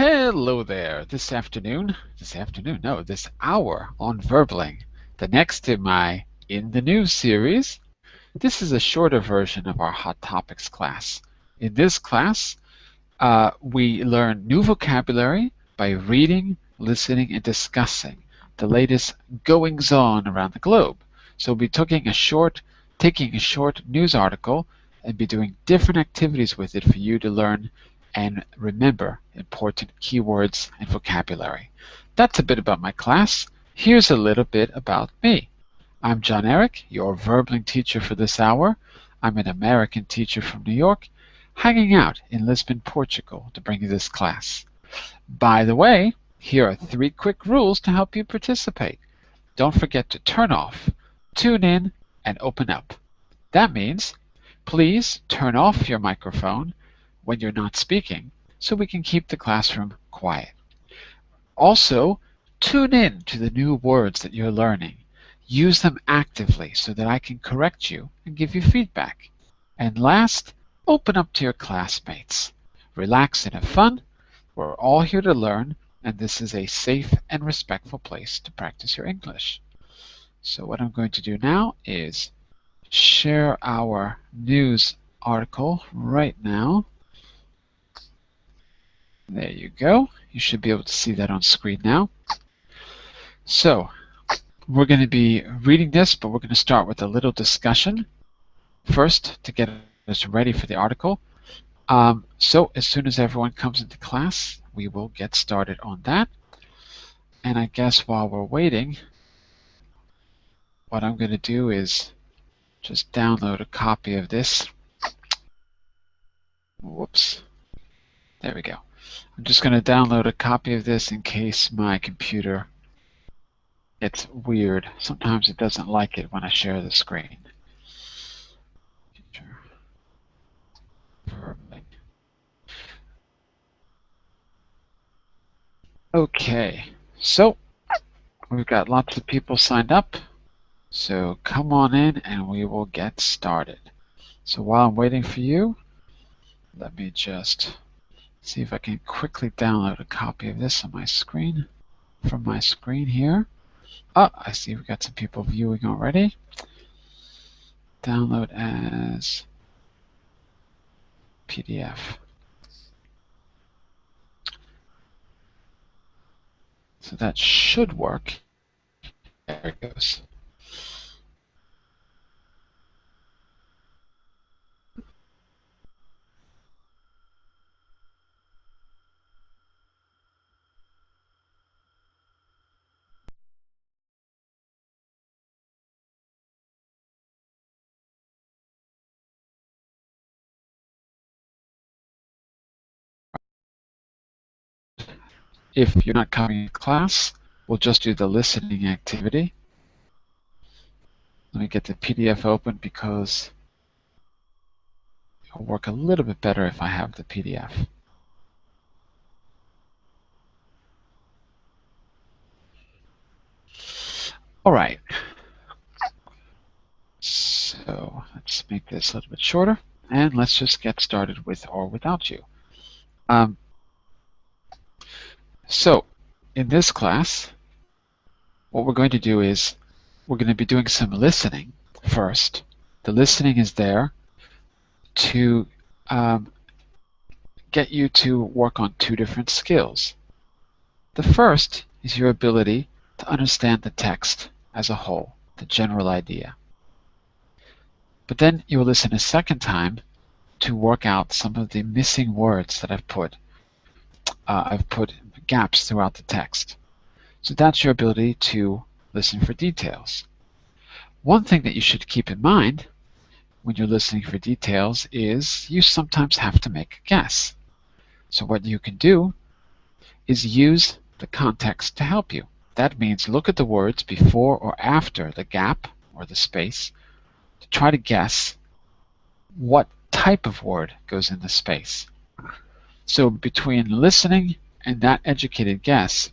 Hello there. This hour on Verbling, the next in my In the News series. This is a shorter version of our Hot Topics class. In this class, we learn new vocabulary by reading, listening, and discussing the latest goings-on around the globe. So we'll be taking a short news article and be doing different activities with it for you to learn and remember important keywords and vocabulary. That's a bit about my class. Here's a little bit about me. I'm John Eric, your Verbling teacher for this hour. I'm an American teacher from New York, hanging out in Lisbon, Portugal to bring you this class. By the way, here are 3 quick rules to help you participate. Don't forget to turn off, tune in, and open up. That means, please turn off your microphone when you're not speaking so we can keep the classroom quiet. Also, tune in to the new words that you're learning. Use them actively so that I can correct you and give you feedback. And last, open up to your classmates. Relax and have fun. We're all here to learn, and this is a safe and respectful place to practice your English. So what I'm going to do now is share our news article right now. There you go. You should be able to see that on screen now. So we're going to be reading this, but we're going to start with a little discussion first to get us ready for the article. So as soon as everyone comes into class, we will get started on that. And I guess while we're waiting, what I'm going to do is just download a copy of this. Whoops. There we go. I'm just going to download a copy of this in case my computer gets weird. Sometimes it doesn't like it when I share the screen. Okay, so we've got lots of people signed up. So come on in and we will get started. So while I'm waiting for you, let me just see if I can quickly download a copy of this on my screen, from my screen here. Oh, I see we've got some people viewing already. Download as PDF. So that should work. There it goes. If you're not coming to class, we'll just do the listening activity. Let me get the PDF open because it'll work a little bit better if I have the PDF. All right. So let's make this a little bit shorter, and let's just get started with or without you. So in this class, what we're going to do is we're going to be doing some listening first. The listening is there to get you to work on 2 different skills. The first is your ability to understand the text as a whole, the general idea. But then you will listen a second time to work out some of the missing words that I've put gaps throughout the text. So that's your ability to listen for details. One thing that you should keep in mind when you're listening for details is you sometimes have to make a guess. So what you can do is use the context to help you. That means look at the words before or after the gap or the space to try to guess what type of word goes in the space. So between listening and that educated guess,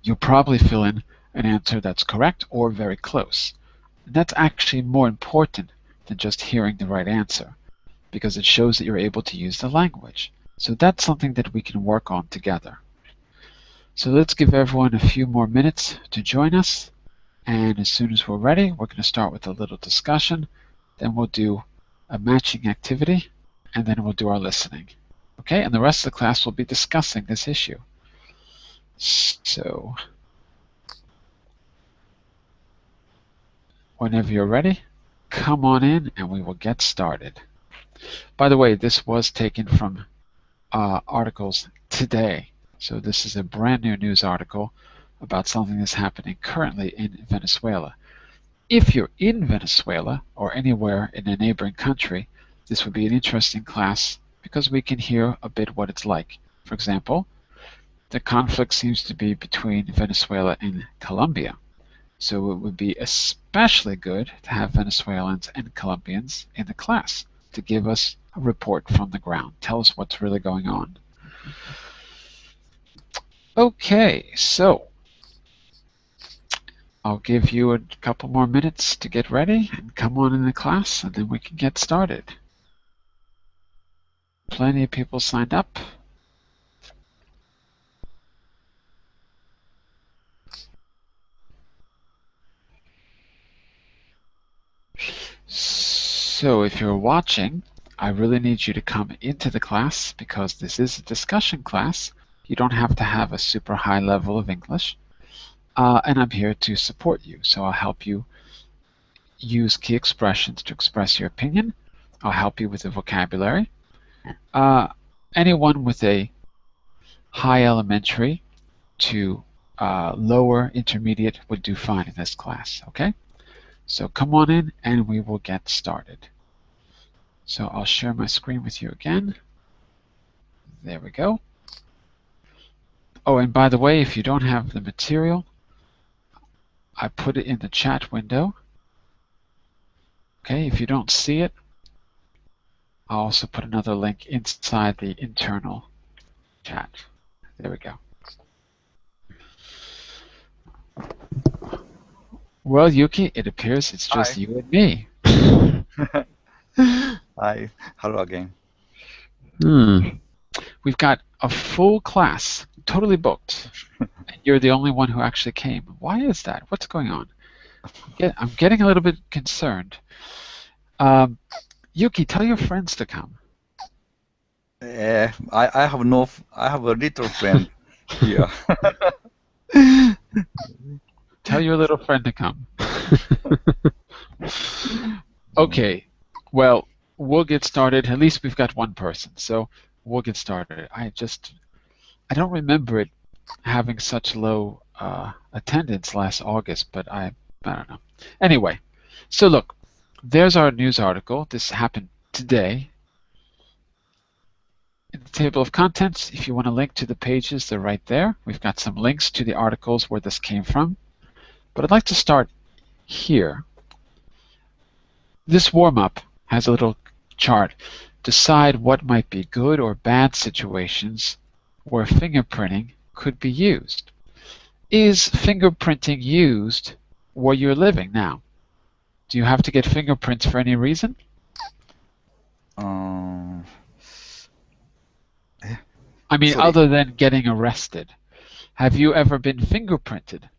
you'll probably fill in an answer that's correct or very close. And that's actually more important than just hearing the right answer, because it shows that you're able to use the language. So that's something that we can work on together. So let's give everyone a few more minutes to join us. And as soon as we're ready, we're going to start with a little discussion. Then we'll do a matching activity, and then we'll do our listening. Okay, and the rest of the class will be discussing this issue. So, whenever you're ready, come on in and we will get started. By the way, this was taken from articles today. So this is a brand new news article about something that's happening currently in Venezuela. If you're in Venezuela or anywhere in a neighboring country, this would be an interesting class because we can hear a bit what it's like. For example, the conflict seems to be between Venezuela and Colombia. So it would be especially good to have Venezuelans and Colombians in the class to give us a report from the ground, tell us what's really going on. Okay, so I'll give you a couple more minutes to get ready and come on in the class, and then we can get started. Plenty of people signed up. So if you're watching, I really need you to come into the class because this is a discussion class. You don't have to have a super high level of English. And I'm here to support you. So I'll help you use key expressions to express your opinion. I'll help you with the vocabulary. Anyone with a high elementary to lower intermediate would do fine in this class, okay? So come on in and we will get started. So I'll share my screen with you again. There we go. Oh, and by the way, if you don't have the material, I put it in the chat window. Okay, if you don't see it, I'll also put another link inside the internal chat. There we go. Well, Yuki, it appears it's just Hi. you and me. Hi. Hello again. We've got a full class, totally booked. And you're the only one who actually came. Why is that? What's going on? I'm getting a little bit concerned. Yuki, tell your friends to come. I have a little friend here. Tell your little friend to come. Okay, well, we'll get started. At least we've got one person, so we'll get started. I don't remember it having such low attendance last August, but I don't know. Anyway, so look, there's our news article. This happened today. In the table of contents, if you want to link to the pages, they're right there. We've got some links to the articles where this came from. But I'd like to start here. This warm-up has a little chart. Decide what might be good or bad situations where fingerprinting could be used. Is fingerprinting used where you're living now? Do you have to get fingerprints for any reason? I mean, Sorry. other than getting arrested. Have you ever been fingerprinted?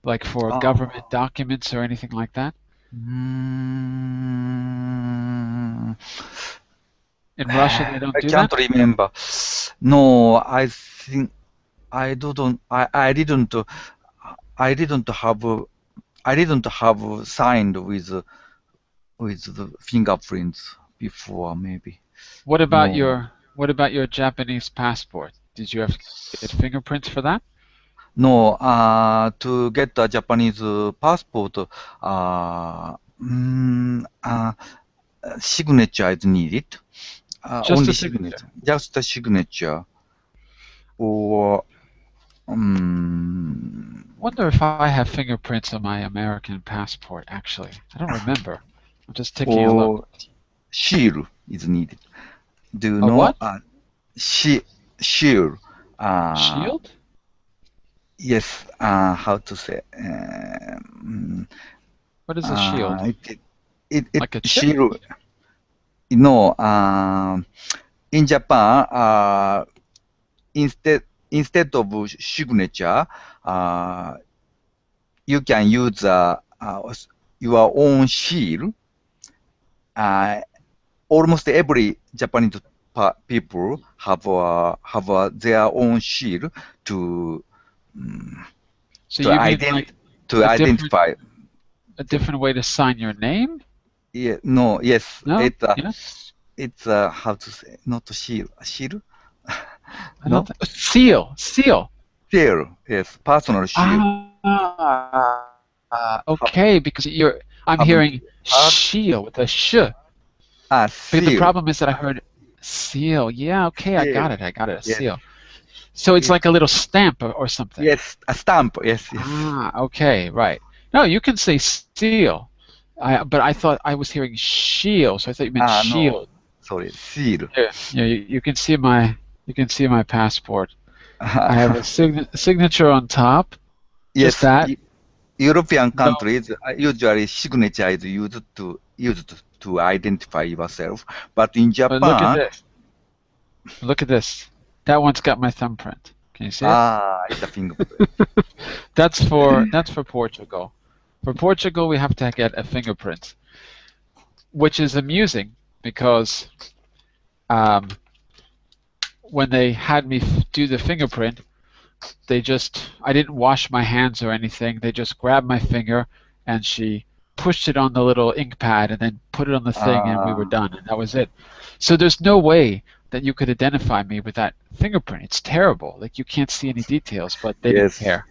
Like for government documents or anything like that? In Russia, they don't do that? I can't remember. No, I think I didn't have signed with the fingerprints before, maybe. What about your Japanese passport? Did you have to get fingerprints for that? No, to get a Japanese passport, signature is needed. Just Only a signature. Just a signature. Or wonder if I have fingerprints on my American passport, actually. I don't remember. I'm just taking a look. Seal is needed. Do you A know what? seal? Shield? Yes. How to say? What is a shield? It like a chip? seal. No. in Japan, instead of signature, you can use your own seal. Almost every Japanese people have their own seal to So you mean like to a different identify. a different way to sign your name? Yeah, no, yes, No? Yeah? it's how to say, not seal, I don't no, think seal. Seal. seal, yes, personal seal. Okay, because I'm Haven't hearing heard? shield with a sh. But the Seal, problem is that I heard seal. Yeah, okay, I seal, got it. I got it. A yes, seal. So it's it, like a little stamp or something. yes, a stamp, yes, yes. Okay, right. No, you can say seal. But I thought I was hearing shield, so I thought you meant No, shield. sorry, seal. Yeah, you can see my passport. I have a signature on top, just Yes, that. European No, countries usually signature is used to identify yourself, but in but look at Japan, this. Look at this. That one's got my thumbprint. Can you see it? it's a fingerprint. That's for Portugal. For Portugal, we have to get a fingerprint, which is amusing because um, when they had me do the fingerprint, I didn't wash my hands or anything. They just grabbed my finger and she pushed it on the little ink pad and then put it on the thing and we were done and that was it. So there's no way that you could identify me with that fingerprint. It's terrible. Like you can't see any details, but they didn't Yes. care.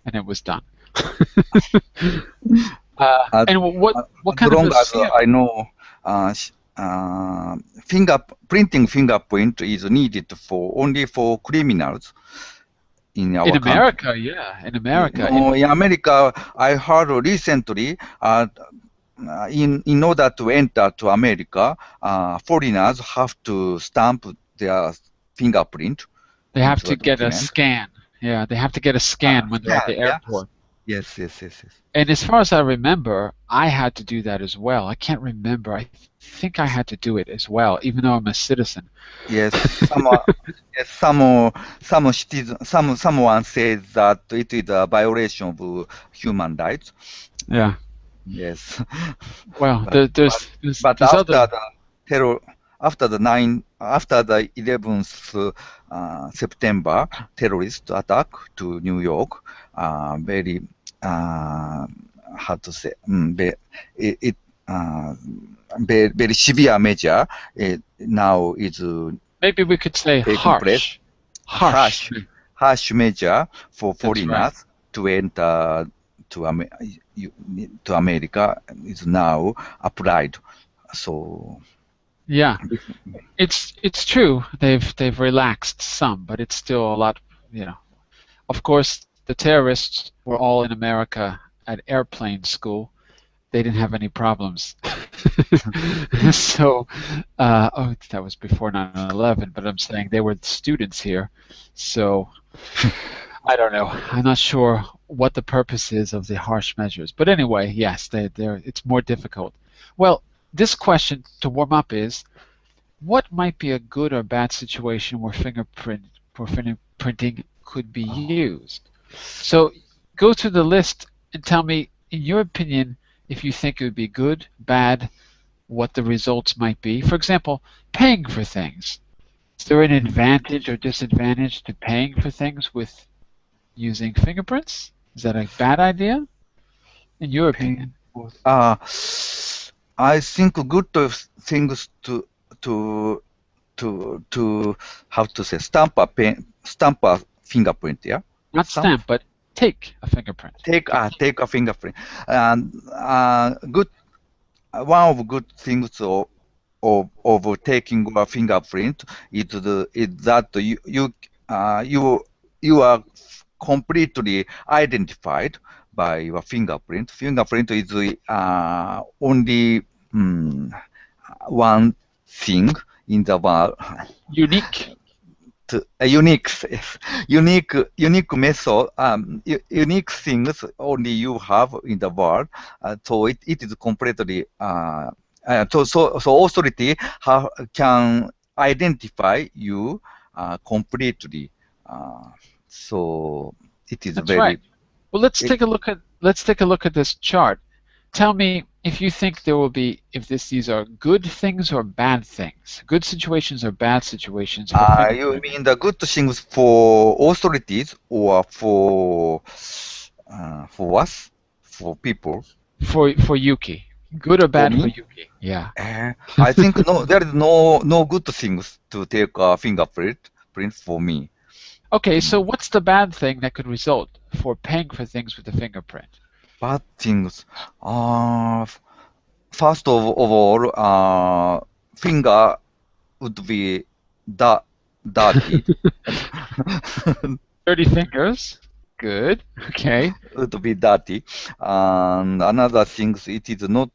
And it was done. As And what kind of long a as seal? I know, printing fingerprint is needed only for criminals in our In country. America, yeah. In America, No, in America, I heard recently, in order to enter to America, foreigners have to stamp their fingerprint they have into to a get a document. scan. Yeah, they have to get a scan when they're at Scan, the yeah. airport. Yes, yes, yes, yes. And as far as I remember, I had to do that as well. I can't remember. I think I had to do it as well, even though I'm a citizen. Yes, yes, someone says that it is a violation of human rights. Yeah. Yes, Well, but there's after other. the terror, after the 11th September terrorist attack to New York, very how to say, it very severe measure now is Maybe we could say taking place. harsh. Harsh measure for That's right. foreigners to enter to America is now applied. So Yeah, it's true. They've relaxed some, but it's still a lot. Of course, the terrorists were all in America at airplane school. They didn't have any problems. So, that was before 9/11, but I'm saying they were students here. So, I don't know. I'm not sure what the purpose is of the harsh measures. But anyway, yes, it's more difficult. Well, this question to warm up is, what might be a good or bad situation where fingerprinting could be used? So go through the list and tell me, in your opinion, if you think it would be good, bad, what the results might be. For example, paying for things. Is there an advantage or disadvantage to paying for things with using fingerprints? Is that a bad idea, in your opinion? I think good things to how to say stamp a fingerprint, yeah. Not stamp, but take a fingerprint. Take a fingerprint, and good. One of good things of taking a fingerprint is that you are completely identified by your fingerprint. Fingerprint is only one thing in the world. Unique. Unique method, unique things only you have in the world. So it is completely. So authority can identify you completely. So it is That's right. very. Well, let's It, take a look at this chart. Tell me if you think there will be if these are good things or bad things, good situations or bad situations for you fingerprinting mean the good things for authorities or for us, for people, for Yuki. Good or for bad for me? Yuki? Yeah. I think no, there is no good things to take a fingerprint for me. Okay, so Mm. what's the bad thing that could result for paying for things with a fingerprint? Bad things. First of all, finger would be da dirty. Dirty fingers. Good. Okay. Would be dirty. And another thing, it is not.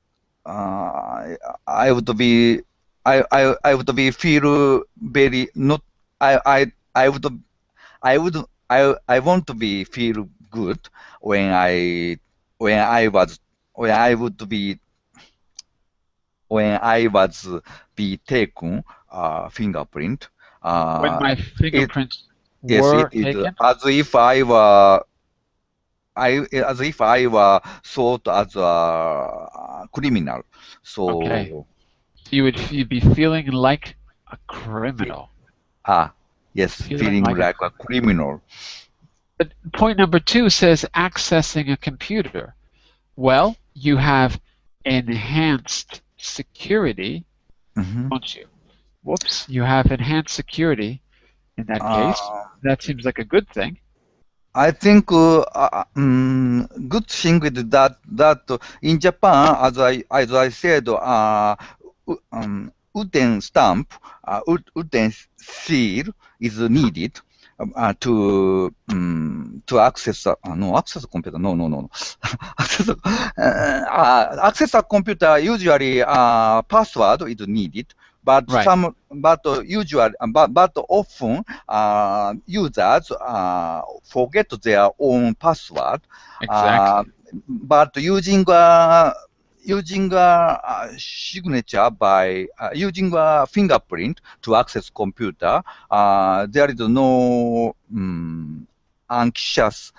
I would be. I would be feel very not. I would. I would. I want to be feel good when when I was when I would be when I was be taken fingerprint. When Uh, my it fingerprints yes, it were is taken? as if I were as if I were thought as a criminal. Okay. So You'd be feeling like a fe- criminal. ah yes, Feeling feeling like a like a criminal. criminal. But point number two says accessing a computer. Well, you have enhanced security, Mhm. don't you? Whoops, you have enhanced security in that case. Uh, That seems like a good thing. I think good thing with that in Japan, as I said, wooden stamp, wooden seal is needed to access no access computer. No, no, no, no. Access a computer usually password is needed, but Right, but often users forget their own password. Uh, exactly. but using signature by using a fingerprint to access computer, there is no anxious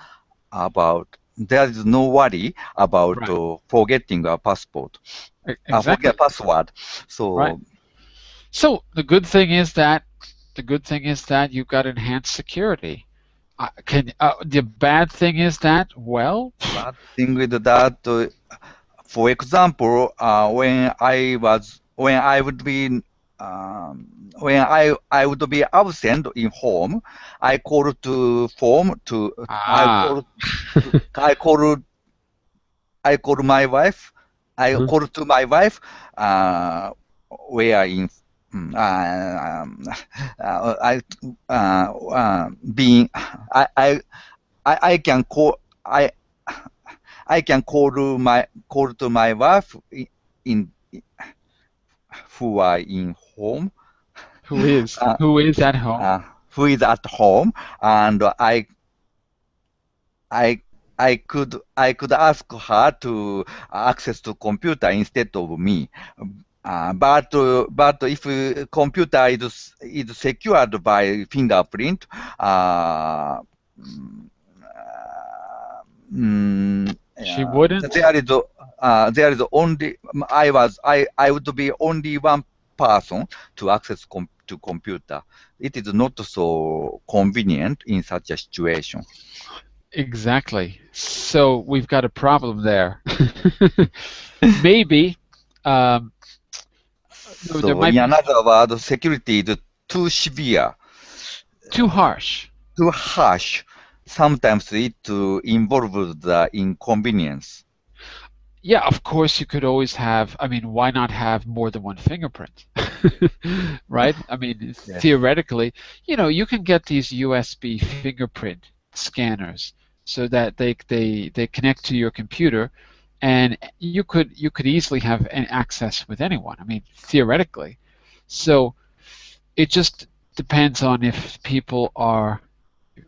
about. There is no worry about Right, forgetting a passport, forget exactly. password. Right. So So the good thing is that you've got enhanced security. The bad thing is that, well, bad thing with that, for example, when I would be when I would be absent in home, I call to phone to ah, I call I call my wife. I uh-huh. call to my wife. Where in mm, uh, um, I being I can call I can call to my wife in who are in home, uh, Who is at home? who is at home, and I I could ask her to access to computer instead of me. But if computer is secured by fingerprint, uh, mm, She wouldn't. there is only I would be only one person to access to computer. It is not so convenient in such a situation. Exactly. So we've got a problem there. Maybe um, there So in might be another word, security is too severe, too harsh. too harsh. Sometimes it involves the inconvenience. Yeah, of course you could always have, I mean, why not have more than one fingerprint? Right? I mean, Yes. theoretically, you can get these USB fingerprint scanners so that they connect to your computer and you could easily have an access with anyone. I mean, theoretically. So it just depends on if people are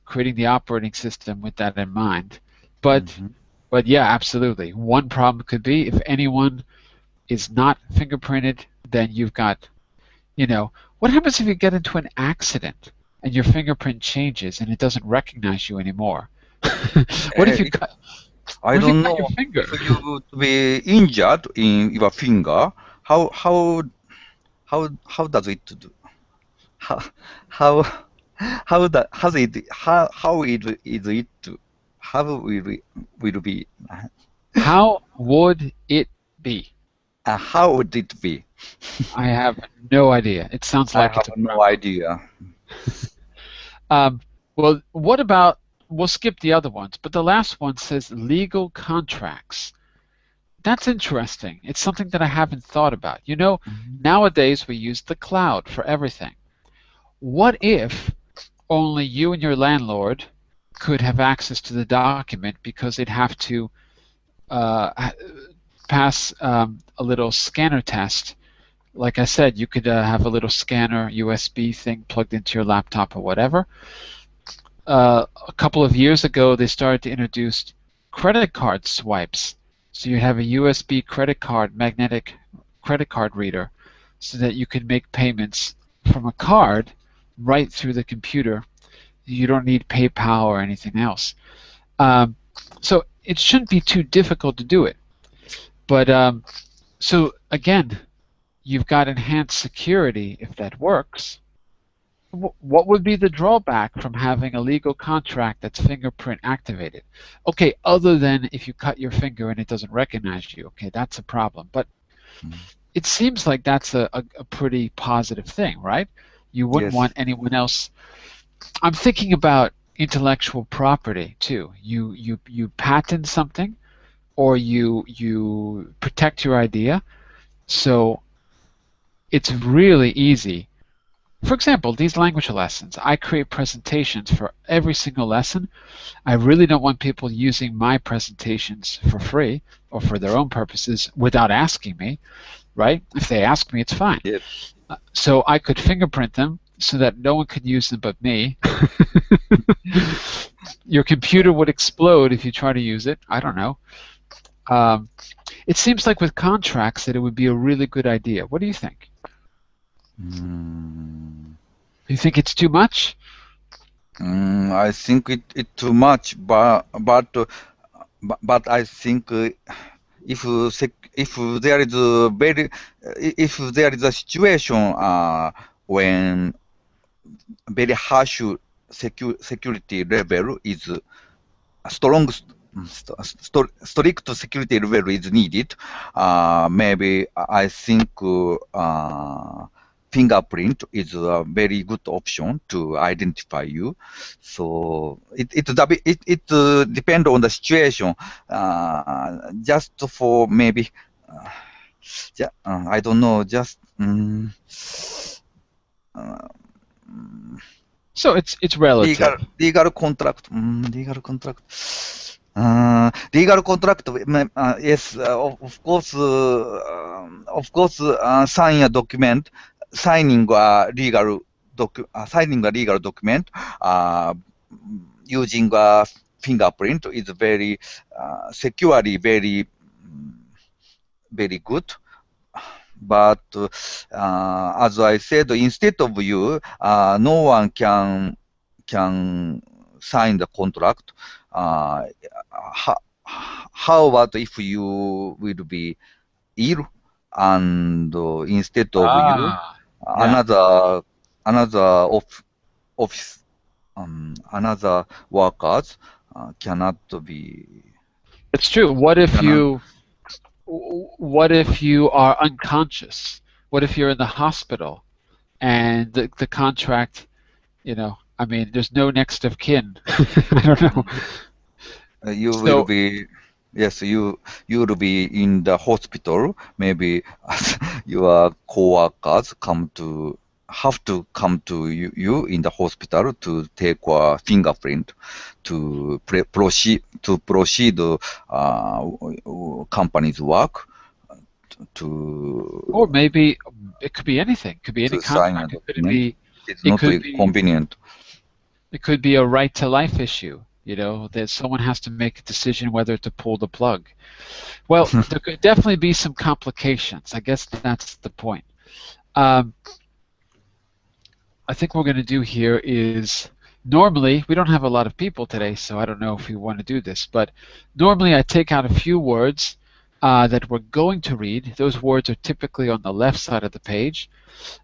creating the operating system with that in mind. But Mhm. but yeah, absolutely. One problem could be if anyone is not fingerprinted, then What happens if you get into an accident and your fingerprint changes and it doesn't recognize you anymore? What if you It, cut? I What if you don't cut your know finger? if you would be injured in your finger. How how does it do? How how how it is it how will be How would it be? how would it be? I have no idea. It sounds I like have it's a no problem. idea. Well, what about, we'll skip the other ones, but the last one says legal contracts. That's interesting. It's something that I haven't thought about. Mhm. Nowadays we use the cloud for everything. What if only you and your landlord could have access to the document because they'd have to uh, pass a little scanner test? Like I said, you could have a little scanner USB thing plugged into your laptop or whatever. A couple of years ago, they started to introduce credit card swipes. So you'd have a USB credit card, magnetic credit card reader, so that you could make payments from a card right through the computer. You don't need PayPal or anything else. Um, so it shouldn't be too difficult to do it. But so again, you've got enhanced security if that works. What would be the drawback from having a legal contract that's fingerprint activated? Okay, other than if you cut your finger and it doesn't recognize you, okay, that's a problem. But it seems like that's a pretty positive thing, right? You wouldn't Yes. want anyone else. I'm thinking about intellectual property too. You patent something or you protect your idea, so it's really easy. For example, these language lessons, I create presentations for every single lesson. I really don't want people using my presentations for free or for their own purposes without asking me, right? If they ask me, it's fine. Yes. So I could fingerprint them so that no one could use them but me. Your computer would explode if you try to use it. I don't know. Um, it seems like with contracts that it would be a really good idea. What do you think? Mm, You think it's too much? I think it too much, but I think if there is a very if there is a situation when very harsh security level is strong strict security level is needed, maybe I think fingerprint is a very good option to identify you. So it depends on the situation. Just for maybe, I don't know. Just uh, So it's relative. legal contract. Legal contract. Legal contract. Yes, of course, sign a document, signing a legal document, using a fingerprint is very securely, very good. But as I said, instead of you, no one can sign the contract. How, how about if you will be ill, and instead of you, Ah, yeah. another another office, another workers cannot be It's true. What if cannot. you are unconscious? What if you're in the hospital and the contract, I mean, there's no next of kin. I don't know. You will So, be, yes, you will be in the hospital. Maybe your coworkers have to come to you in the hospital to take a fingerprint to proceed company's work or to maybe it could be anything. It could be any sign a contract. document. It's It not could be convenient. it could be a right to life issue. That someone has to make a decision whether to pull the plug. Well, there could definitely be some complications. I guess that's the point. Um, I think what we're going to do here is normally we don't have a lot of people today, so I don't know if we want to do this, but normally I take out a few words that we're going to read. Those words are typically on the left side of the page,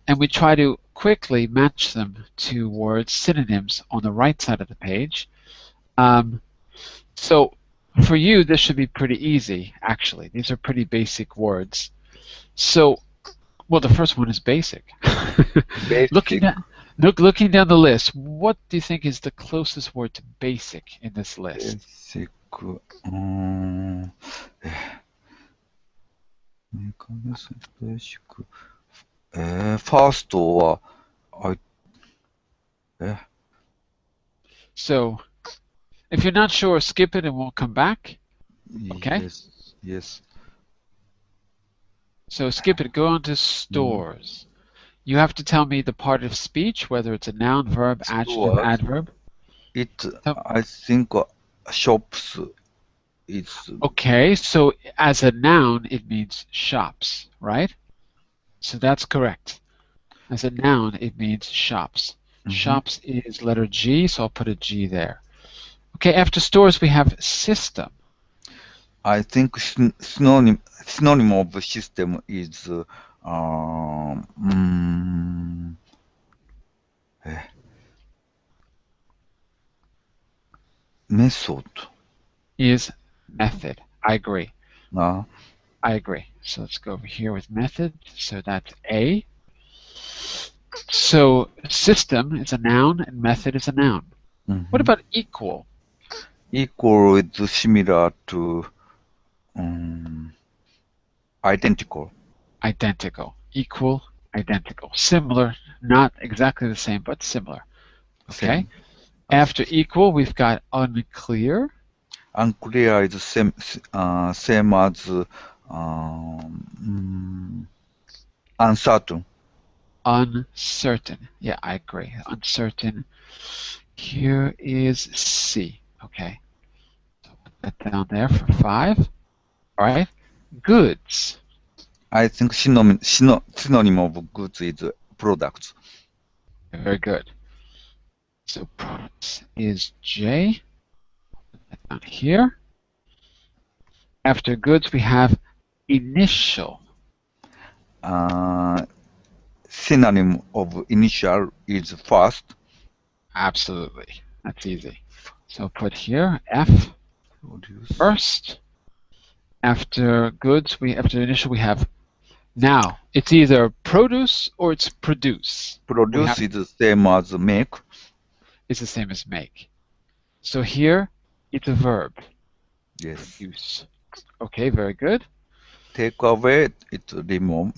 and we try to quickly match them to words, synonyms on the right side of the page. So for you, this should be pretty easy, actually. These are pretty basic words. So, well, the first one is basic. Looking Basic, at looking down the list, what do you think is the closest word to basic in this list? basic, basic. First は、So, if you're not sure, skip it and we'll come back. Okay? yes, yes. So skip it, go on to stores. You have to tell me the part of speech, whether it's a noun, verb, adjective, Stores, adverb. I think shops is, Okay, so as a noun, it means shops, right? So that's correct. As a noun, it means shops. Shops is letter G, so I'll put a G there. Okay, after stores, we have system. I think synonym of system is method. Is method. I agree. Uh, I agree. So let's go over here with method. So that's A. So system is a noun and method is a noun. What about equal? Equal is similar to identical. Identical. Equal, identical. Similar, not exactly the same, but similar. Okay. Same. After equal, we've got unclear. Unclear is same as uncertain. Uncertain. Yeah, I agree. Uncertain. Here is C. Okay. So put that down there for 5. All right. Goods. I think synonym of goods is products. Very good. So products is J. Put that down here. After goods, we have initial. Synonym of initial is first. Absolutely. That's easy. So put here F first. After goods, after initial, we have now. It's either produce or it's produce. Produce is the same as make. It's the same as make. So here, it's a verb. Yes. Produce. Okay, very good. Take away, it removes.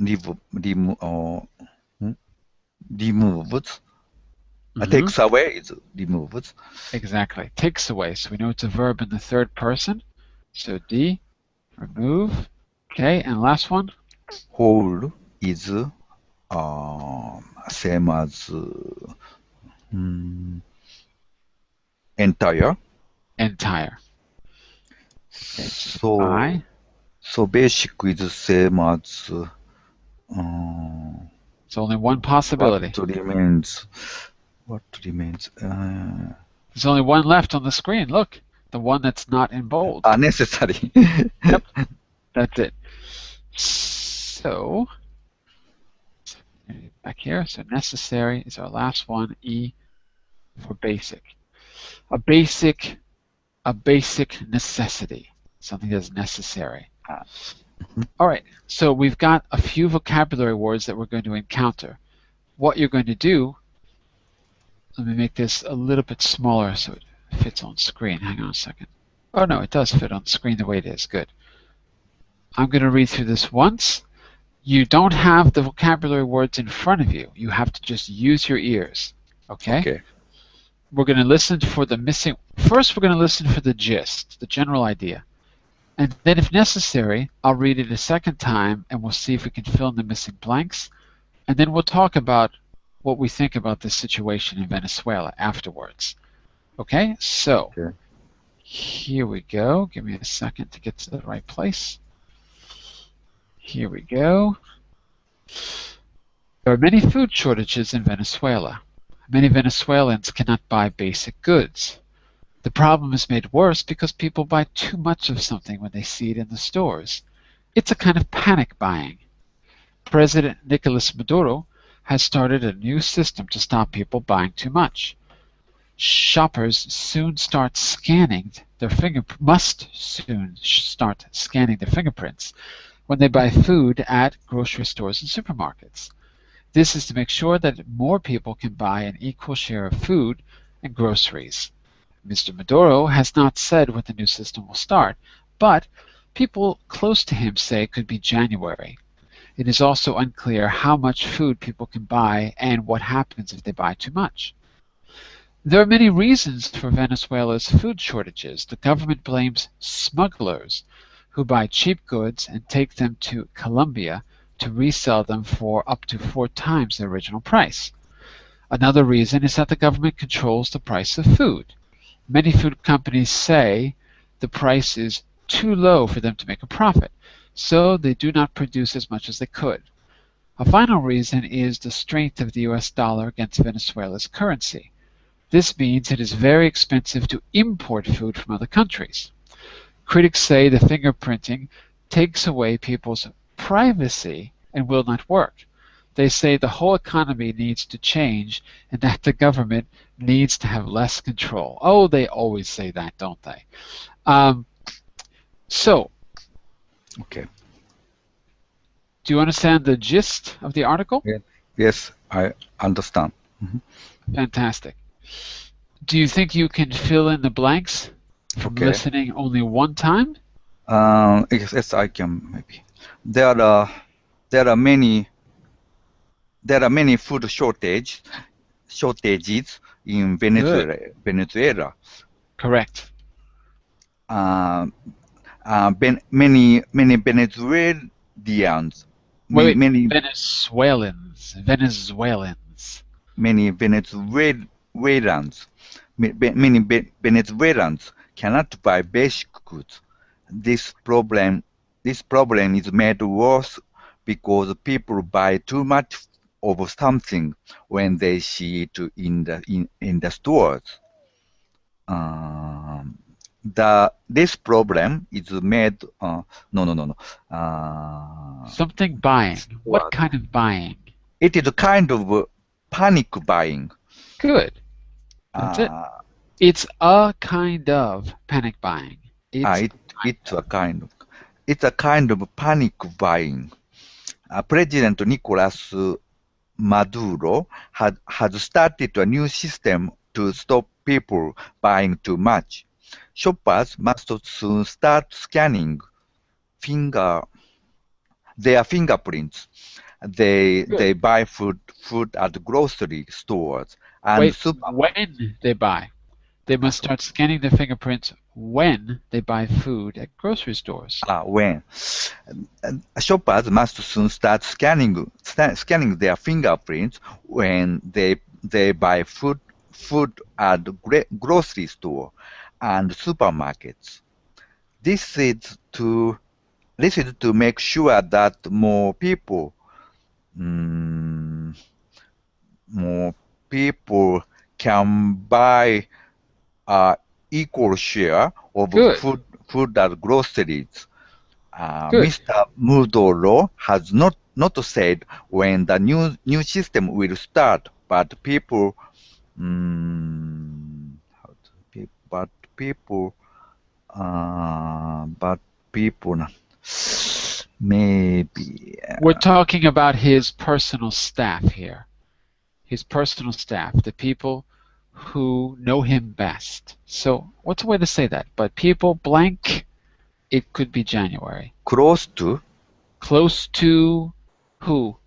Takes away, it removes. Exactly. Takes away. So we know it's a verb in the third person. So D, remove. Okay, and last one? Whole is same as entire. Entire. Okay, so basic is same as it's only one possibility. What remains? There's only one left on the screen. Look, the one that's not in bold. Necessary. Yep, that's it. So back here, so necessary is our last one. E for basic. A basic necessity. Something that's necessary. All right, so we've got a few vocabulary words that we're going to encounter. What you're going to do, let me make this a little bit smaller so it fits on screen. Hang on a second. Oh no, it does fit on screen the way it is. Good. I'm going to read through this once. You don't have the vocabulary words in front of you. You have to just use your ears. Okay? Okay. We're going to listen for the missing. First, we're going to listen for the gist, the general idea. And then, if necessary, I'll read it a second time and we'll see if we can fill in the missing blanks. And then we'll talk about what we think about this situation in Venezuela afterwards. Okay? So, Here we go. Give me a second to get to the right place. Here we go. There are many food shortages in Venezuela. Many Venezuelans cannot buy basic goods. The problem is made worse because people buy too much of something when they see it in the stores. It's a kind of panic buying. President Nicolas Maduro has started a new system to stop people buying too much. Shoppers soon start scanning their finger must soon start scanning their fingerprints when they buy food at grocery stores and supermarkets. This is to make sure that more people can buy an equal share of food and groceries. Mr. Maduro has not said when the new system will start, but people close to him say it could be January. It is also unclear how much food people can buy and what happens if they buy too much. There are many reasons for Venezuela's food shortages. The government blames smugglers who buy cheap goods and take them to Colombia to resell them for up to 4 times the original price. Another reason is that the government controls the price of food. Many food companies say the price is too low for them to make a profit, so they do not produce as much as they could. A final reason is the strength of the US dollar against Venezuela's currency. This means it is very expensive to import food from other countries. Critics say the fingerprinting takes away people's privacy and will not work. They say the whole economy needs to change and that the government needs to have less control. Oh, they always say that, don't they? So, Okay. do you understand the gist of the article? Yes, I understand. Fantastic. Do you think you can fill in the blanks from Okay. listening only one time? Yes, I can maybe. There are many food shortages in Venezuela. Good. Venezuela. Correct. Many Venezuelans, Wait. many Venezuelans. many Venezuelans, many Venezuelans cannot buy basic goods. This problem is made worse because people buy too much of something when they see it in the stores. This problem is made no. Something buying. What What? kind of buying? It is a kind of panic buying. Good. That's it. It's a kind of panic buying. It's a kind of panic buying. President Nicolas Maduro has started a new system to stop people buying too much. Shoppers must soon start scanning their fingerprints. They buy food at grocery stores and Wait, when they buy. They must start scanning their fingerprints when they buy food at grocery stores. When shoppers must soon start scanning their fingerprints when they buy food at grocery store and supermarkets. This is to make sure that more people can buy equal share of food at groceries. Mr. Mudoro has not said when the new system will start, but people maybe. We're talking about his personal staff here. His personal staff, the people who know him best. So what's a way to say that? But people blank, it could be January. Close to? Close to who?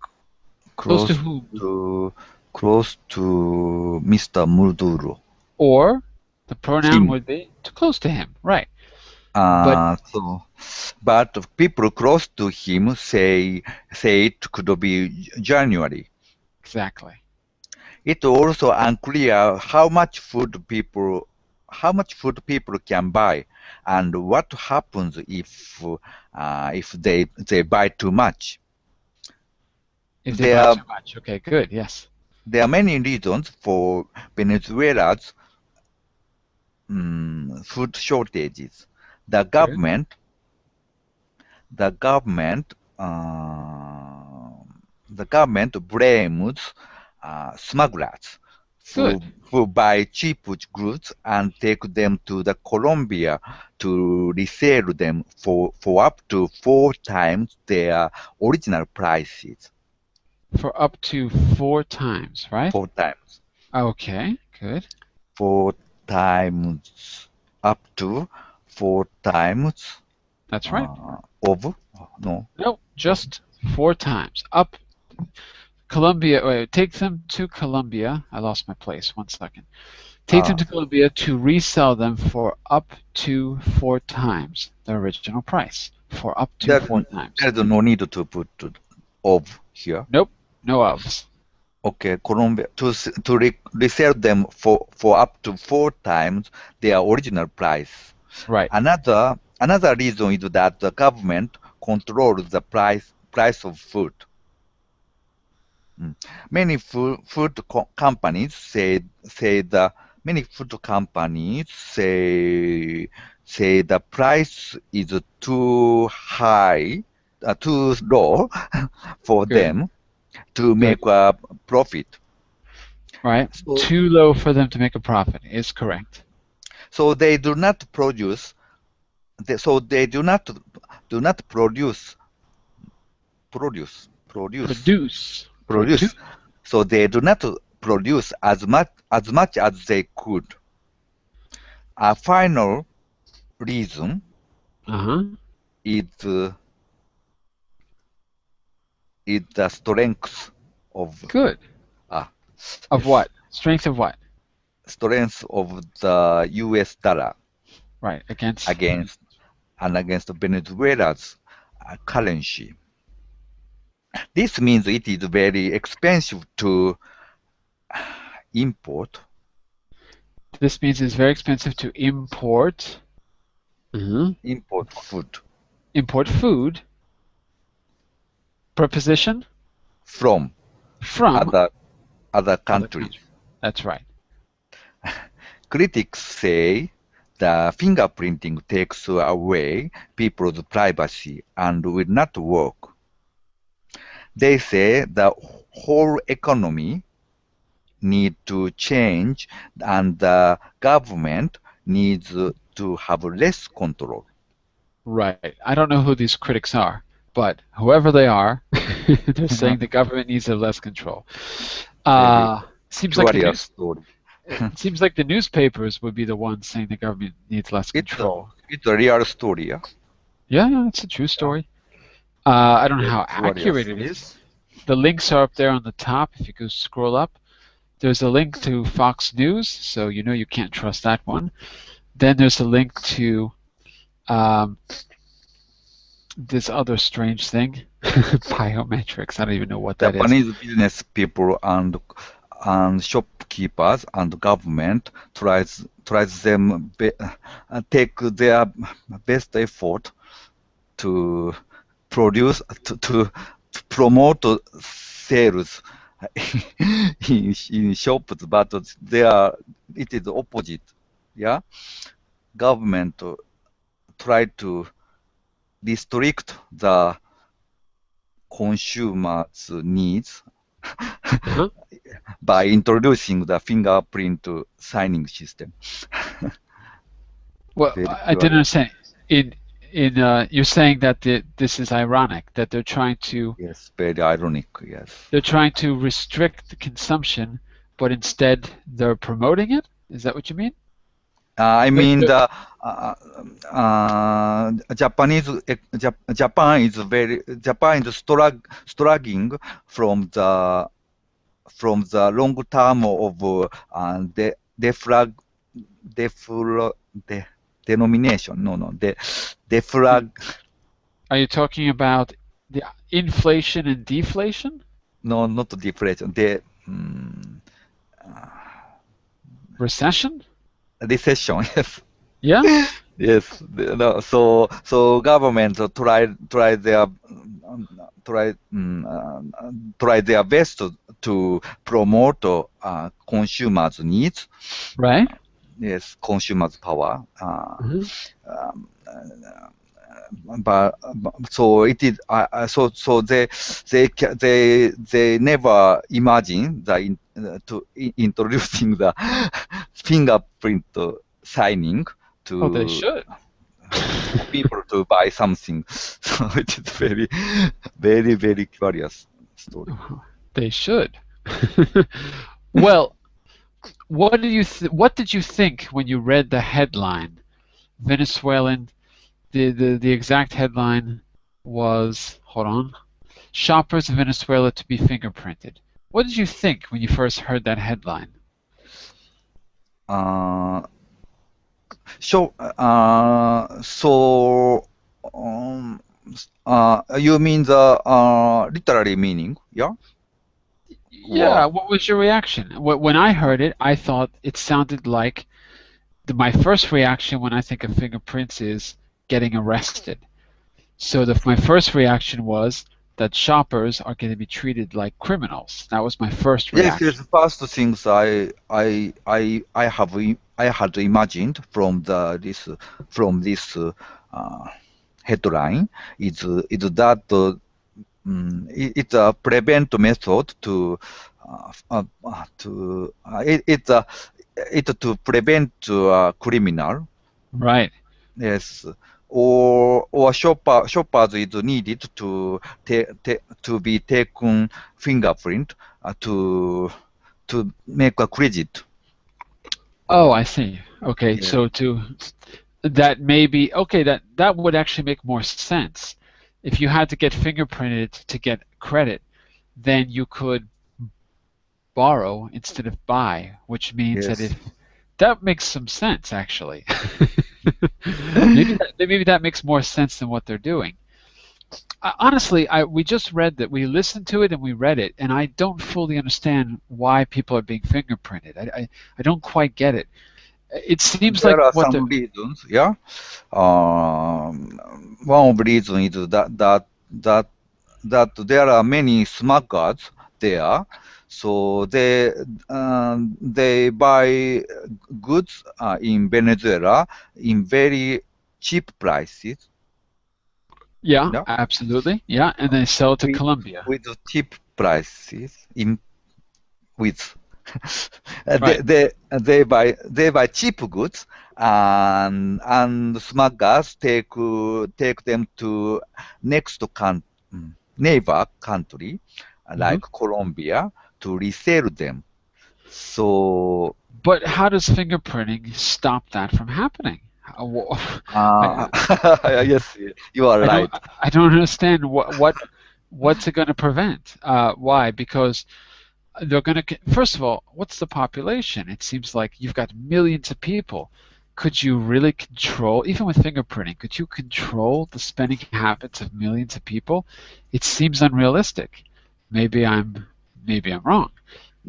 Close to who? Close to Mr. Mudoro. Or the pronoun would be too close to him, right? But people close to him say it could be January. Exactly. It's also unclear how much food people can buy, and what happens if they buy too much. If they buy too much, okay, good, yes. there are many reasons for Venezuela's food shortages. The Good. government, the government, uh, the government blames smugglers Good. who buy cheap goods and take them to the Colombia to resell them for up to 4 times their original prices. For up to 4 times, right? 4 times. Okay, good. 4 times. Up to 4 times That's right. of no No, just 4 times. Up Colombia, wait, take them to Colombia. I lost my place. 1 second. Take them uh, to Colombia to resell them for up to 4 times the original price. For up to there, 4 times. there's no need to put of here. Nope, no ofs. Okay, Colombia to resell them for up to 4 times their original price. Right. Another reason is that the government controls the price of food. Many companies say the price is too high, too low for Good. them to Good. make a profit. Right. So, Too low for them to make a profit is correct. so they do not produce. So they do not produce Produce. produce. So they do not produce as much as they could. A final reason Uh-huh. is the strength of Good. ah Of yes what? Strength of what? strength of the U.S. dollar Right. Against. against Venezuela's currency. This means it is very expensive to import This means it's very expensive to import. food Import food. Preposition from from other other countries. countries. That's right. Critics say the fingerprinting takes away people's privacy and will not work. They say the whole economy need to change and the government needs to have less control. Right. I don't know who these critics are, but whoever they are, they're saying the government needs to have less control. Very Seems like the curious news. story. It seems like the newspapers would be the ones saying the government needs less control. It's a real story, yeah? Yeah, it's a true story. I don't know Very how accurate curious. it is. The links are up there on the top. If you go scroll up, there's a link to Fox News, so you know you can't trust that one. Then there's a link to this other strange thing, biometrics. I don't even know what that is. Japanese business people and shopkeepers and government tries them take their best effort to to promote sales in shops, but it is opposite. Yeah, government try to restrict the consumers' needs by introducing the fingerprint signing system. Well, Very I didn't understand. You're saying that this is ironic that they're trying to Yes, very ironic. Yes. they're trying to restrict the consumption, but instead they're promoting it. Is that what you mean? I They're- mean they're- Japan is struggling from the long term of denomination. Defrag. Are you talking about the inflation and deflation? No, not deflation. Recession? Recession. Yes. Yeah? Yes. So government try their best to promote consumers' needs. Right? Yes, consumers' power. Mhm. Um, but so it is. So they never imagine introducing the fingerprint signing Oh, they to should. for people to buy something. So it is very curious story. They should. Well, what did you think when you read the headline? Venezuelan. The exact headline was, hold on, shoppers in Venezuela to be fingerprinted. What did you think when you first heard that headline? Uh, so you mean the literary meaning, yeah? Yeah, Or what was your reaction? When I heard it, I thought it sounded like my first reaction when I think of fingerprints is getting arrested. So my first reaction was that shoppers are going to be treated like criminals. That was my first yes, reaction. first things I had imagined from this headline is that it's a prevent method it's to prevent criminal. Right. Yes, or shoppers is needed to be taken fingerprint to make a credit. Oh, I see. Okay, Yes, so that maybe okay, that would actually make more sense. If you had to get fingerprinted to get credit, then you could borrow instead of buy, which means that yes. if that makes some sense actually. Maybe that makes more sense than what they're doing. Honestly, we just read that we listened to it and we read it, and I don't fully understand why people are being fingerprinted. I don't quite get it. It seems like There are what the some reasons. Yeah, one of the reasons is that there are many smugglers there, so they buy goods in Venezuela in very cheap prices. yeah, Yeah, absolutely, yeah, and they sell it to with Colombia, with cheap prices in with they, right? they they buy cheap goods and smugglers take them to next neighbor country Hmm. like Colombia to resell them. So But how does fingerprinting stop that from happening? uh, I, yes, you are I don't right. I don't understand what's it going to prevent? Why? Because they're going to first of all, what's the population? It seems like you've got millions of people. Could you really control, even with fingerprinting, could you control the spending habits of millions of people? It seems unrealistic. Maybe I'm maybe I'm wrong,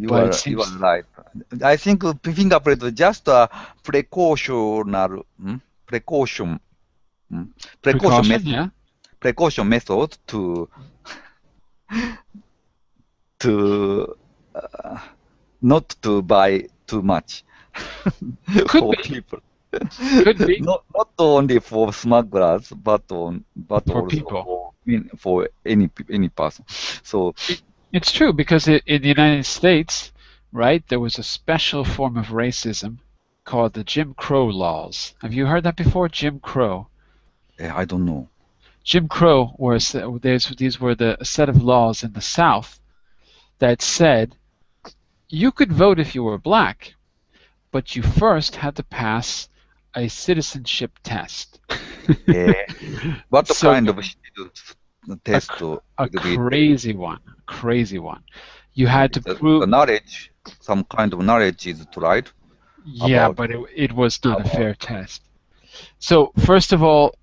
but it You seems are right. I think fingerprint is just a precaution mm, precaution precaution, method yeah. precaution method to not to buy too much Could for be, people. could be Not only for smugglers, but for also people. for any person. So It's true because in the United States, right, there was a special form of racism called the Jim Crow laws. Have you heard that before? Jim Crow. I don't know. Jim Crow these were a set of laws in the South that said you could vote if you were black, but you first had to pass a citizenship test. Uh, what So kind of a, test a would be crazy one, a crazy one. You had to the prove, knowledge? Some kind of knowledge is tried yeah, about but it was not a about. fair test. So first of all,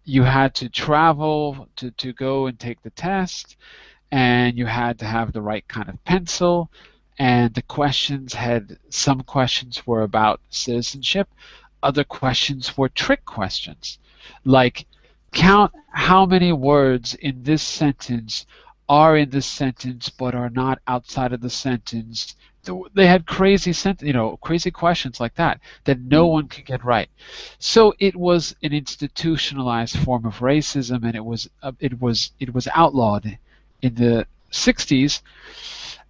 you had to travel to go and take the test, and you had to have the right kind of pencil, and the questions had some questions were about citizenship, other questions were trick questions, like count how many words in this sentence are in the sentence but are not outside of the sentence. They had crazy questions like that no one could get right. So it was an institutionalized form of racism, and it was outlawed in the 60s,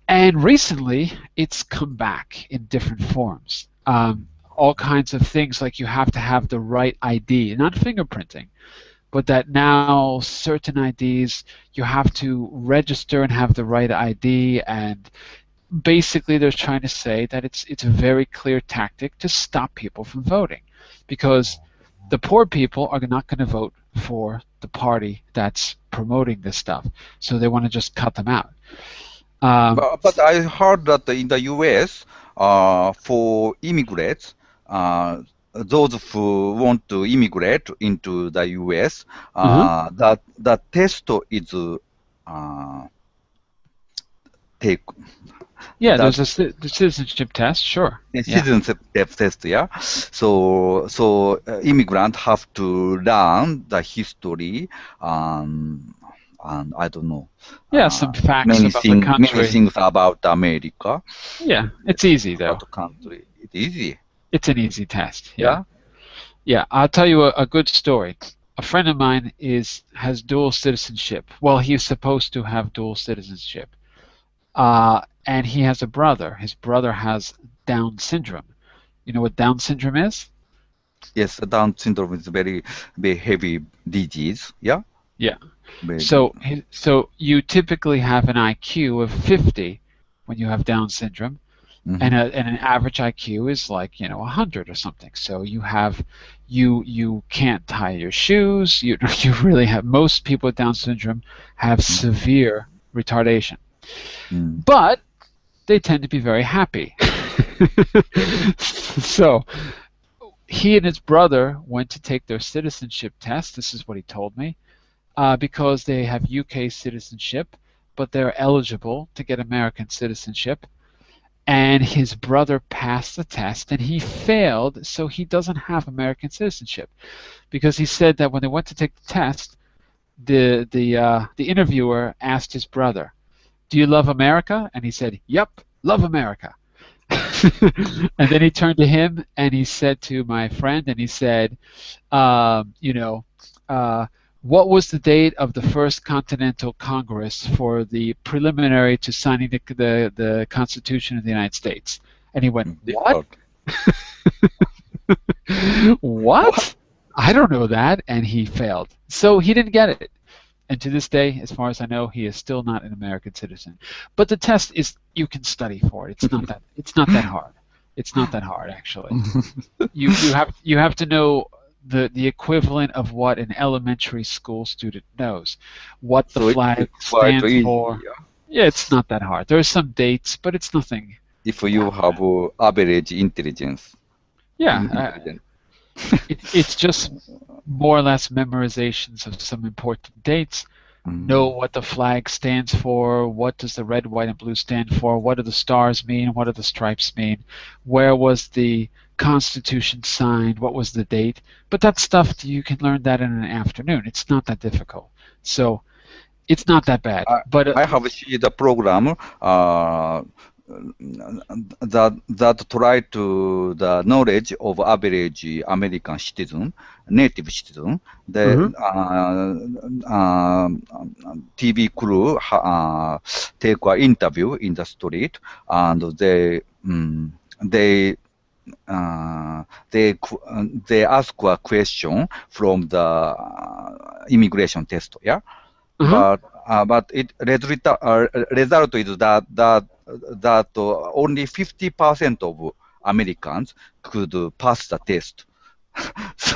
and recently it's come back in different forms. All kinds of things, like you have to have the right ID, not fingerprinting, but that now certain IDs you have to register and have the right ID, and basically they're trying to say that it's a very clear tactic to stop people from voting, because the poor people are not going to vote for the party that's promoting this stuff, so they want to just cut them out. But I heard that in the US, for immigrants, those who want to immigrate into the US, Uh-huh. that the test is take Yeah, that there's the citizenship test, sure. Yeah. citizenship test, yeah. So immigrant have to learn the history, and I don't know, Yeah, some facts about the many country. things about America, Yeah, it's easy about though. the country. It's easy, It's an easy test. Yeah. yeah. Yeah, I'll tell you a good story. A friend of mine has dual citizenship. Well, he's supposed to have dual citizenship. And he has a brother. His brother has Down syndrome. You know what Down syndrome is? Yes, Down syndrome is very, very heavy disease, yeah. Yeah. Very. So you typically have an IQ of 50 when you have Down syndrome, Mm-hmm. and an average IQ is like 100 or something. So you can't tie your shoes. You really have, most people with Down syndrome have severe retardation, Mm-hmm. but they tend to be very happy. So he and his brother went to take their citizenship test. This is what he told me, because they have UK citizenship, but they're eligible to get American citizenship. And his brother passed the test and he failed, so he doesn't have American citizenship, because he said that when they went to take the test, the interviewer asked his brother, "Do you love America?" And he said, "Yep, love America." And then he turned to him and he said to my friend, and he said, um, you know, uh, "What was the date of the First Continental Congress for the preliminary to signing the Constitution of the United States?" And he went, "What? Difficult. What? What? I don't know that." And he failed. So he didn't get it. And to this day, as far as I know, he is still not an American citizen. But the test is, you can study for it. It's not that hard. It's not that hard, actually. You have to know the equivalent of what an elementary school student knows, what the So flag it's quite stands easy. for. Yeah, it's not that hard. There are some dates, but it's nothing If you that have bad. average intelligence, Yeah, intelligence. it's just more or less memorizations of some important dates. Know Mm. what the flag stands for, what does the red, white, and blue stand for, what do the stars mean, what do the stripes mean, where was the Constitution signed, what was the date. But that stuff, you can learn that in an afternoon. It's not that difficult. So it's not that bad. I, But I have seen the program that try to the knowledge of average American citizen, native citizen. The Mhm. TV crew take an interview in the street, and they uh, they ask a question from the immigration test, yeah. Uh-huh. But result is that only 50% of Americans could pass the test. So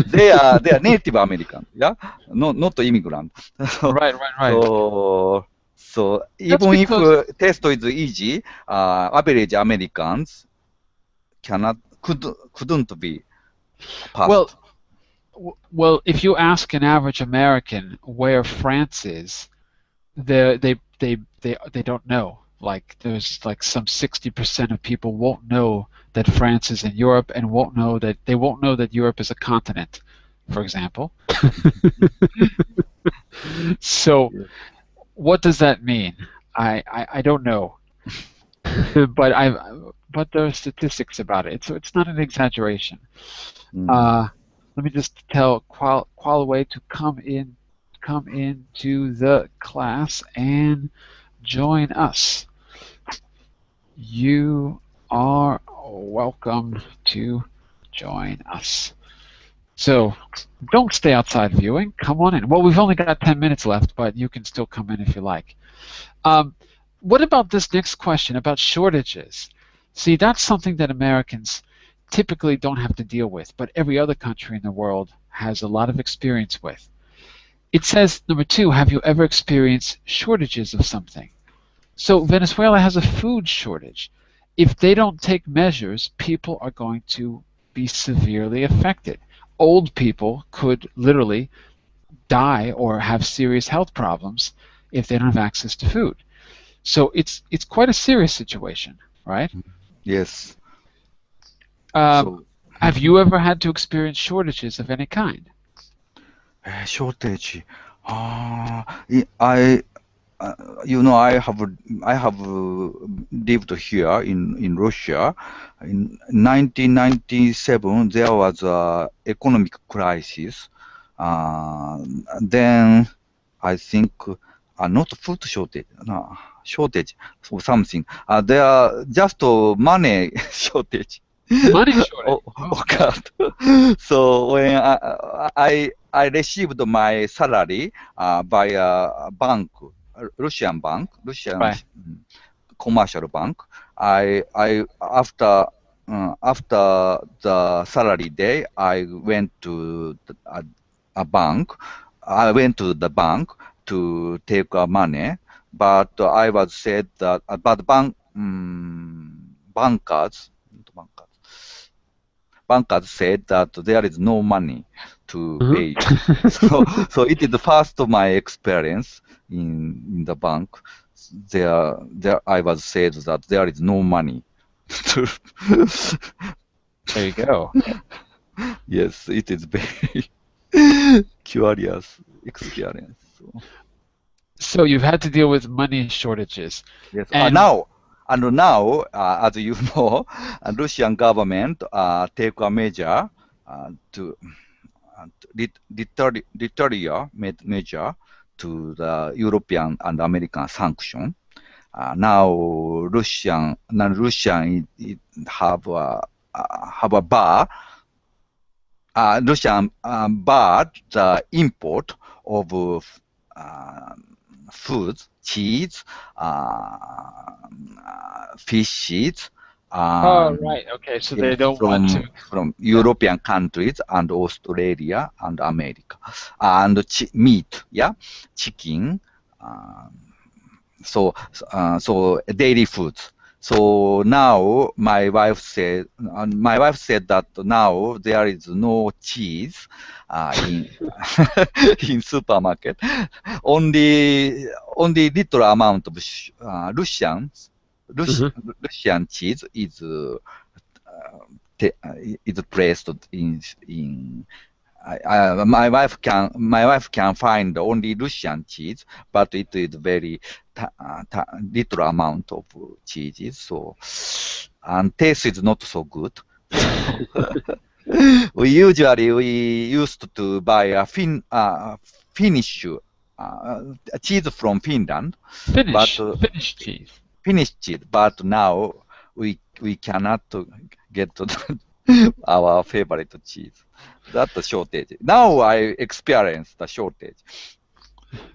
they are Native American, yeah, not immigrant. So Right, right, right. so so That's even if because, test is easy, average Americans cannot couldn't be well, passed. well, if you ask an average American where France is, they don't know. Like, there's like some 60% of people won't know that France is in Europe, and won't know that Europe is a continent, for example. So Yes. what does that mean? I don't know, but there are statistics about it, so it's not an exaggeration. Uh, Let me just tell Qualaway to come into the class and join us. You are welcome to join us. So don't stay outside viewing. Come on in. Well, we've only got 10 minutes left, but you can still come in if you like. What about this next question about shortages? See, that's something that Americans typically don't have to deal with, but every other country in the world has a lot of experience with. It says, number 2, have you ever experienced shortages of something? So Venezuela has a food shortage. If they don't take measures, people are going to be severely affected. Old people could literally die or have serious health problems if they don't have access to food. So it's quite a serious situation, right? Yes. Have you ever had to experience shortages of any kind? Shortage. I I have lived here in Russia. In 1997, there was a economic crisis. Then I think not food shortage, no, shortage or something. There are just money shortage. Money shortage. God. So when I received my salary by a bank, Russian bank, Russian commercial bank. I after the salary day, I went to a bank. I went to the bank to take money, but I was said that but bankers said that there is no money to pay. So it is the first of my experience in the bank. There I was said that there is no money. There you go. Yes, it is very curious experience. So you've had to deal with money shortages. Yes. Now, as you know, Russian government take a measure to deter measure to the European and American sanction. Now Russian have a bar. Russian barred the import of foods, cheese, fishes, right. Okay. So they don't want to. from European countries and Australia and America, and meat, chicken. So dairy foods. So now my wife said that now there is no cheese in in supermarket. Only little amount of Russian cheese is placed in. My wife can find only Russian cheese, but it is very little amount of cheeses, so and taste is not so good. we used to buy a Finnish cheese from Finland, Finnish cheese. Finnish cheese, but now we cannot get our favorite cheese. That's the shortage. Now I experience the shortage.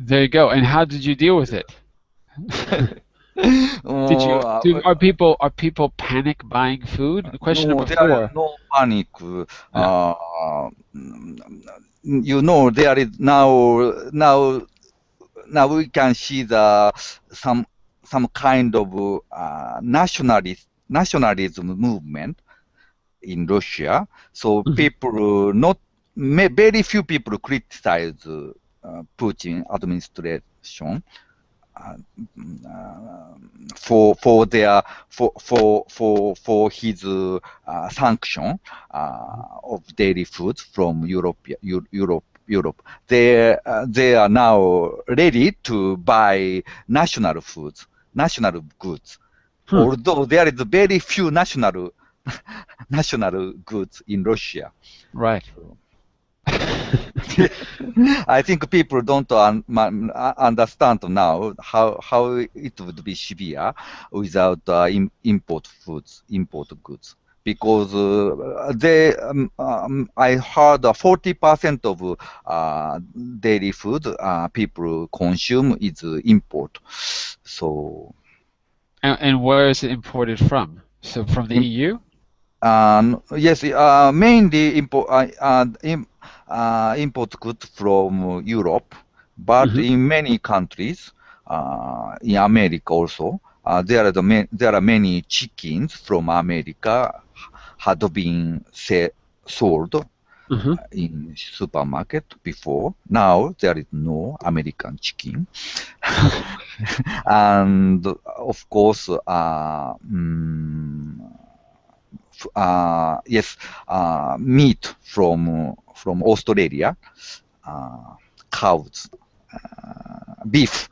There you go. And how did you deal with it? Are people panic buying food? Question number 4. There is no panic. You know, there is now we can see some kind of nationalism movement in Russia. So people very few people criticize Putin administration for his sanction of dairy foods from Europe Europe. They are now ready to buy national foods, national goods. Although there is very few national goods in Russia. Right. I think people don't understand now how it would be severe without import goods. Because I heard 40% of daily food people consume is import. So. And where is it imported from? So from the EU? Yes, mainly import goods from Europe, but in many countries, in America also, there are many chickens from America had been sold in supermarket before. Now there is no American chicken, and of course, yes, meat from Australia, cows, beef,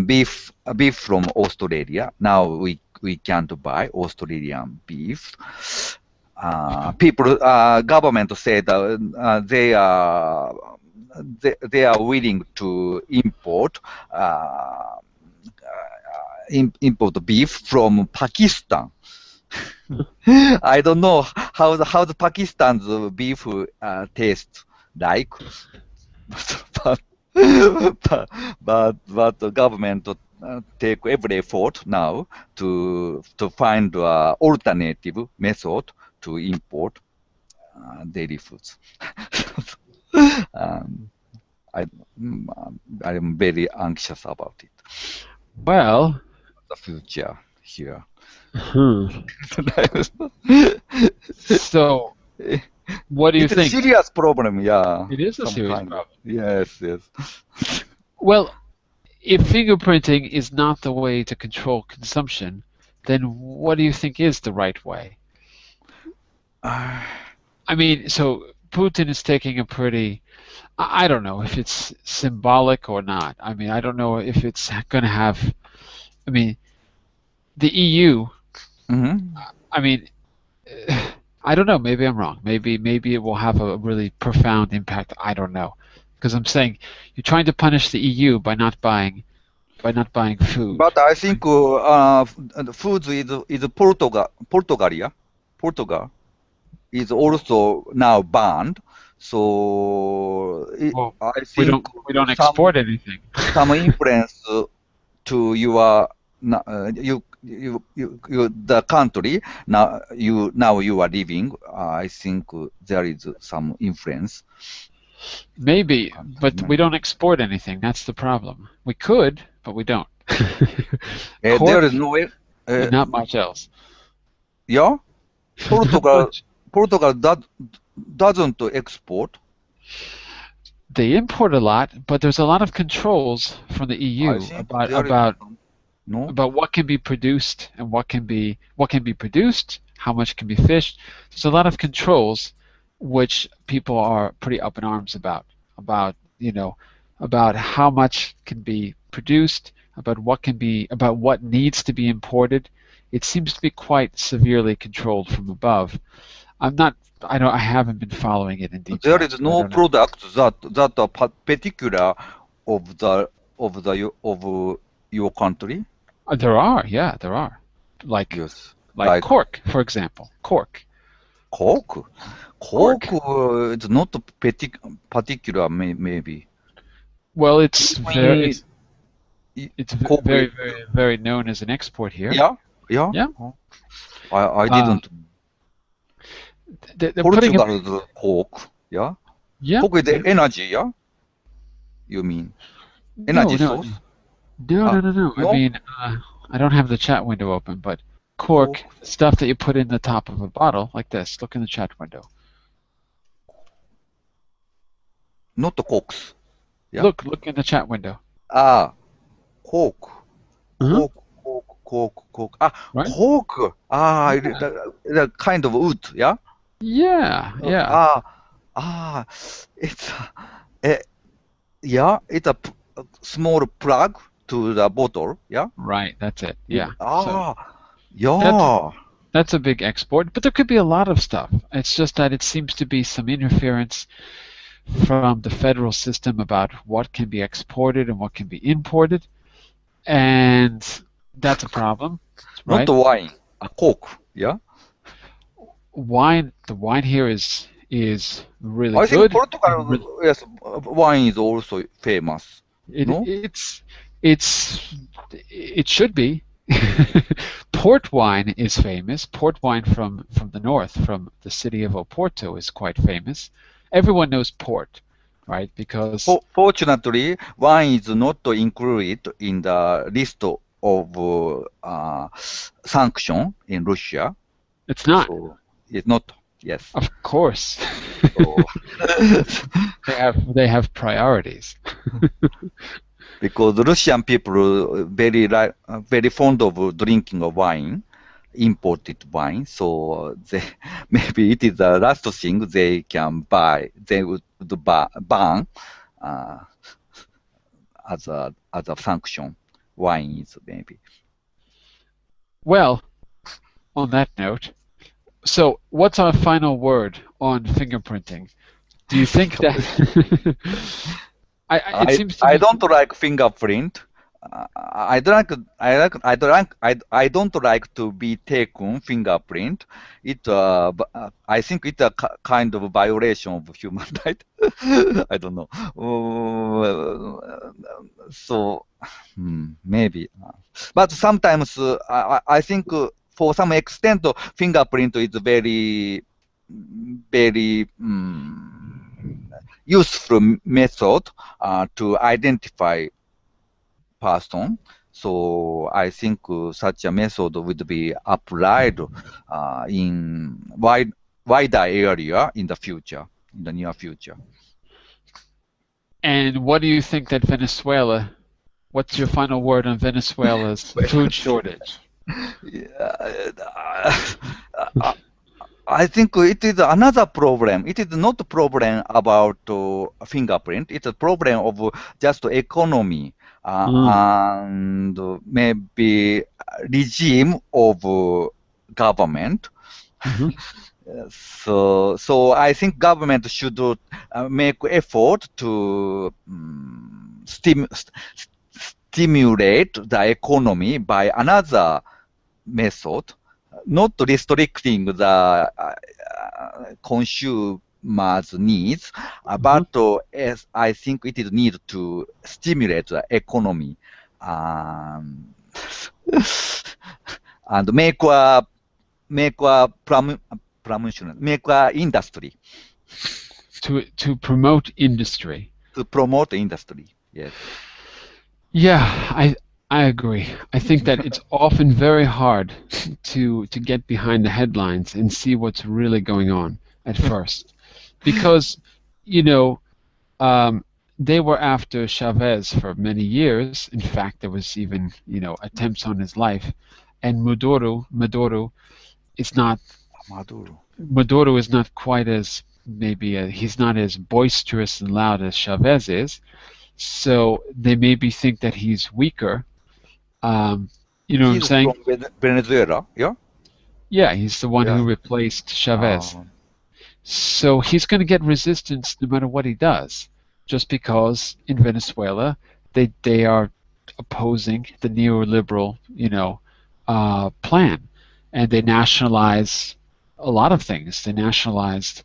beef from Australia. Now we can't buy Australian beef. Government said they are willing to import import beef from Pakistan. I don't know how the Pakistan's beef tastes like, but but the government take every effort now to find alternative method to import daily foods. I am very anxious about it. Well, The future here. So, what do you think? It's a serious problem, yeah. It is a serious problem. Yes, yes. Well, if fingerprinting is not the way to control consumption, then what do you think is the right way? I mean, so Putin is taking a pretty, I don't know if it's symbolic or not. I mean, I don't know if it's going to have, I mean, the EU, I mean, I don't know, maybe I'm wrong. Maybe it will have a really profound impact. I don't know. Because I'm saying you're trying to punish the EU by not buying food. But I think food is Portugal, yeah? Portugal is also now banned. So Well, I think we don't export anything. Some influence to your the country now you are living. I think there is some influence. Maybe, but we don't export anything. That's the problem. We could, but we don't. There is no way. Not much else. Yeah, Portugal doesn't export. They import a lot, but there's a lot of controls from the EU about what can be produced and what can be produced, how much can be fished. There's a lot of controls which people are pretty up in arms about how much can be produced, about what needs to be imported. It seems to be quite severely controlled from above. I haven't been following it in detail. There is no product that are particular of your country. There are. Like cork, for example. Cork. Cork is not particular, maybe. Well, it's very, very known as an export here. Yeah. I didn't. Portugal's cork, yeah. Yeah. Cork is energy, yeah. You mean energy source? No. I mean, I don't have the chat window open, but cork, stuff that you put in the top of a bottle, like this. Look in the chat window. Not the corks. Yeah. Look in the chat window. Cork. Cork. Right? Cork. The kind of wood, yeah. Yeah. Ah, it's a, yeah, it's a small plug to the bottle. Yeah. Right, that's it. It, Yeah. So ah, that's yeah. that's a big export, but there could be a lot of stuff. It's just that it seems to be some interference from the federal system about what can be exported and what can be imported, and that's a problem, Not right? wine, a Coke. Yeah. The wine here is really I think good and re Portugal, yes, wine is also famous. it No? it's it should be. Port wine is famous. Port wine from the north, from the city of Oporto, is quite famous. Everyone knows port, right? Because Fortunately, wine is not included in the list of sanction in Russia. it's not, So it's not. Yes. of course. So They have priorities. because Russian people very fond of drinking wine, imported wine. So they maybe it is the last thing they can buy. They would ban uh, as a sanction. Wine is maybe. Well, on that note, so what's our final word on fingerprinting? Do you think that it seems to I be don't like fingerprint. I don't like to be taken fingerprint. I think it's a kind of violation of human right. I don't know. So maybe, but sometimes I think for some extent fingerprint is very useful method to identify person. So I think such a method would be applied in wider area in the future, in the near future. And what do you think that Venezuela, what's your final word on Venezuela's food shortage? Yeah, I think it is another problem. It is not a problem about fingerprint. It's a problem of just economy Mm, and maybe regime of government. mhm, So I think government should make effort to stimulate the economy by another method, not restricting the consumers' needs, mhm. but as I think it is need to stimulate the economy um, and make a industry To promote industry. to promote industry. Yes. Yeah, I agree. I think that it's often very hard to get behind the headlines and see what's really going on at first, because you know um, they were after Chavez for many years. In fact, there was even attempts on his life, and is not Maduro. Maduro is not quite as maybe he's not as boisterous and loud as Chavez is. So they maybe think that he's weaker. Um, you know what I'm He's from saying? Venezuela. Yeah. Yeah, he's the one Yeah. who replaced Chavez. Uh, So he's going to get resistance no matter what he does, just because in Venezuela they are opposing the neoliberal plan, and they nationalize a lot of things. They nationalized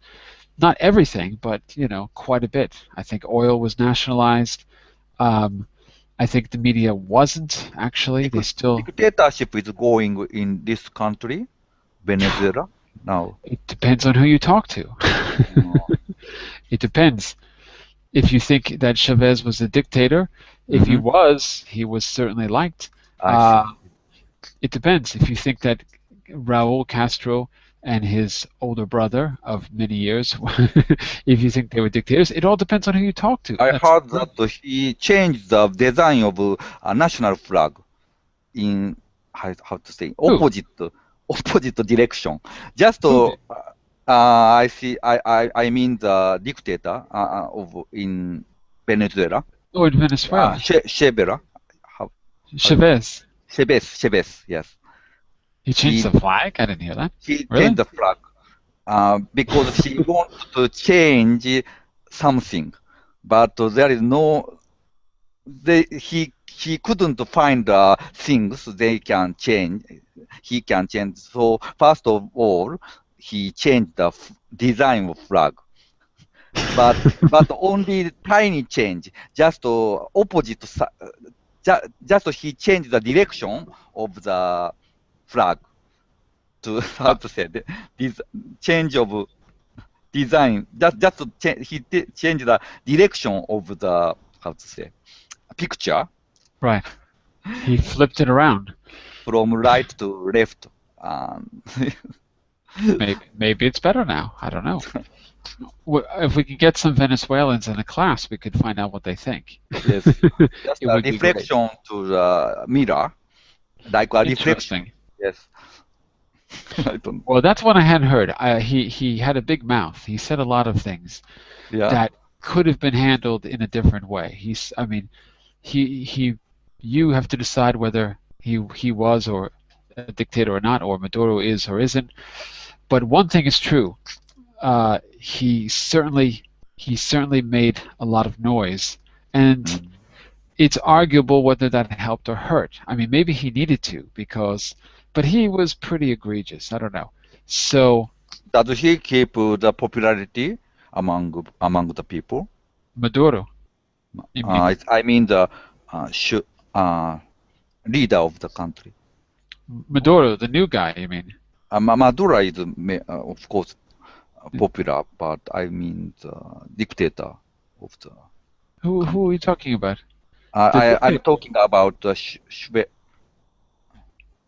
not everything, but quite a bit. I think oil was nationalized. Um, I think the media wasn't actually. They still. dictatorship is going in this country, Venezuela, now. It depends on who you talk to. Uh, It depends. If you think that Chavez was a dictator, if mhm. he was certainly liked. I Uh, see. it depends. If you think that Raul Castro and his older brother of many years, if you think they were dictators, it all depends on who you talk to. I That's heard that he changed the design of a national flag in how to say who? opposite direction. Just Who did? I see. I mean the dictator of in Venezuela. Oh, in Venezuela. Chevera. How do you pronounce? Chavez. Chavez. Yes. He changed He the flag? I didn't hear that. he changed Really? the flag because he wanted to change something, but there is no. He couldn't find things they can change. He can change. So first of all, he changed the design of flag, but only tiny change, just opposite. Just he changed the direction of the flag to how Uh, to say this change of design. Just to changed the direction of the how to say picture right. He flipped it around. from right to left. Um, Maybe it's better now. I don't know. If we could get some Venezuelans in a class, we could find out what they think. yes, just It a would be great. reflection to the mirror, like a reflection. Interesting. Yes, I don't. Well, that's one I hadn't heard. He had a big mouth. He said a lot of things Yeah. that could have been handled in a different way. I mean, he you have to decide whether he was or a dictator or not, or Maduro is or isn't. But one thing is true. He certainly made a lot of noise, and Mm. it's arguable whether that helped or hurt. I mean, maybe he needed to but he was pretty egregious. I don't know. So Does he keep the popularity among the people? Maduro, you mean I mean the sh leader of the country. Maduro, the new guy? You mean Maduro is, of course, popular, but I mean the dictator of the who are country. you talking about? The I'm dictator talking about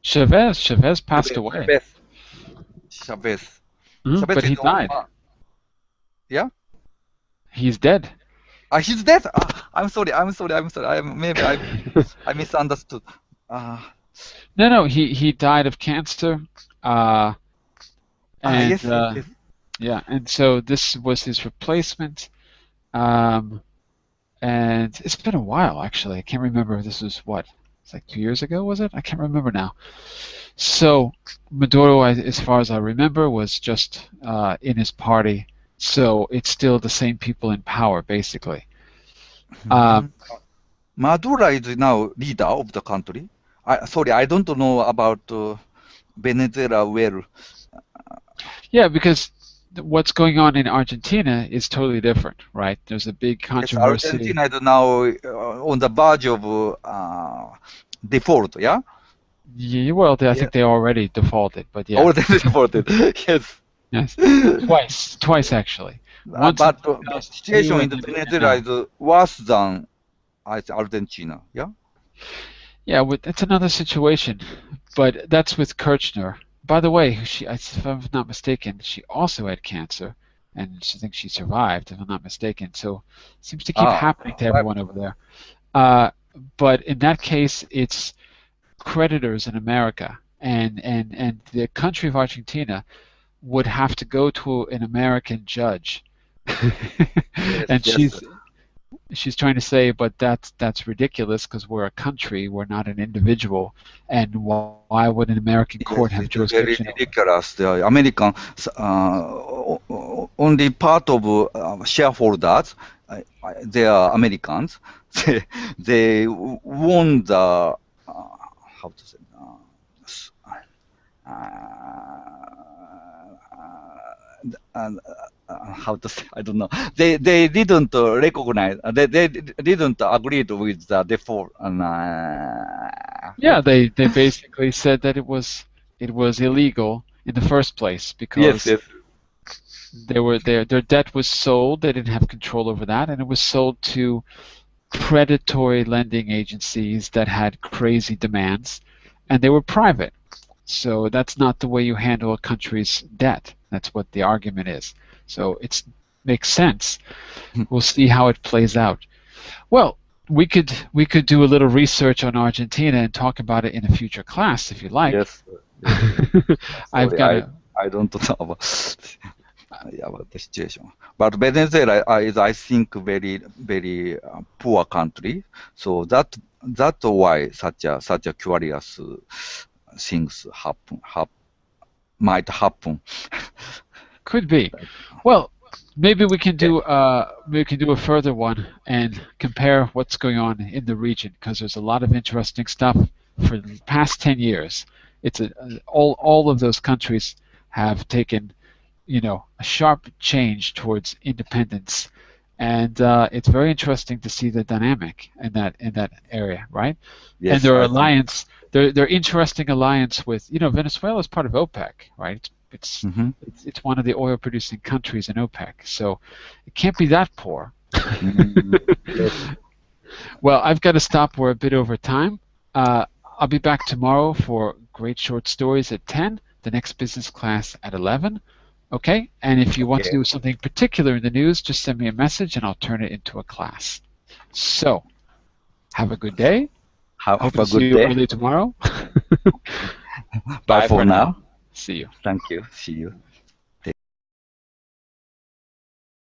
Chavez. Chavez passed away, Chavez. Chavez. Chavez but is he died. yeah. He's dead. He's dead. I'm sorry. Maybe I misunderstood. Uh, No, he died of cancer, uh, and yes. yeah, and so this was his replacement. Um, and it's been a while actually. I can't remember. This was what? It's like 2 years ago, was it? I can't remember now. So Maduro, as far as I remember, was just in his party. So it's still the same people in power, basically. Um, Mhm. Maduro is now leader of the country. Sorry, I don't know about Venezuela well. yeah, because what's going on in Argentina is totally different, right? There's a big Yes, controversy. Argentina is now on the verge of default. Yeah. Yeah, well, I Yeah. think they already defaulted, but yeah, Already defaulted. Yes. yes, twice actually. Once in But the 2002 situation in and the then and Venezuela now. is worse than Argentina. Yeah. Yeah, it's another situation, but that's with Kirchner. By the way, if I'm not mistaken, she also had cancer, and she thinks she survived, if I'm not mistaken. So it seems to keep happening to Right. everyone over there. Uh, but in that case, it's creditors in America, and the country of Argentina would have to go to an American judge, Yes. and Yes. she's trying to say, but that's ridiculous because we're a country, we're not an individual, and why would an American Yes. court have It's very jurisdiction over? ridiculous. The American only part of shareholders, they are Americans. They won the how to say and how to say, I don't know. They didn't recognize. They didn't agree with the default. And Yeah, they basically said that it was illegal in the first place yes, because yes, their debt was sold. They didn't have control over that, and it was sold to predatory lending agencies that had crazy demands, and they were private. So that's not the way you handle a country's debt. That's what the argument is. So it makes sense. We'll see how it plays out. Well, we could do a little research on Argentina and talk about it in a future class if you like. yes, yes. I've Sorry, got to. I don't know about. about the situation. But Venezuela is, I think, very poor country. So that's why such a curious things might happen. Could be. Well, maybe we can do a further one and compare what's going on in the region, because there's a lot of interesting stuff. For the past 10 years, all of those countries have taken, a sharp change towards independence, and it's very interesting to see the dynamic in that area, right? And Yes, their I think. alliance, their interesting alliance with, Venezuela is part of OPEC, right? It's Hmm. it's it's one of the oil producing countries in OPEC, so it can't be that poor. Yes. Well, I've got to stop. We're a bit over time. I'll be back tomorrow for great short stories at 10, the next business class at 11. Okay? And if you want to Okay. do something particular in the news, just send me a message and I'll turn it into a class. So, have a good day. Have Hope a to see good you day. early tomorrow. Bye Bye for for now. now. See you. Thank you. See you.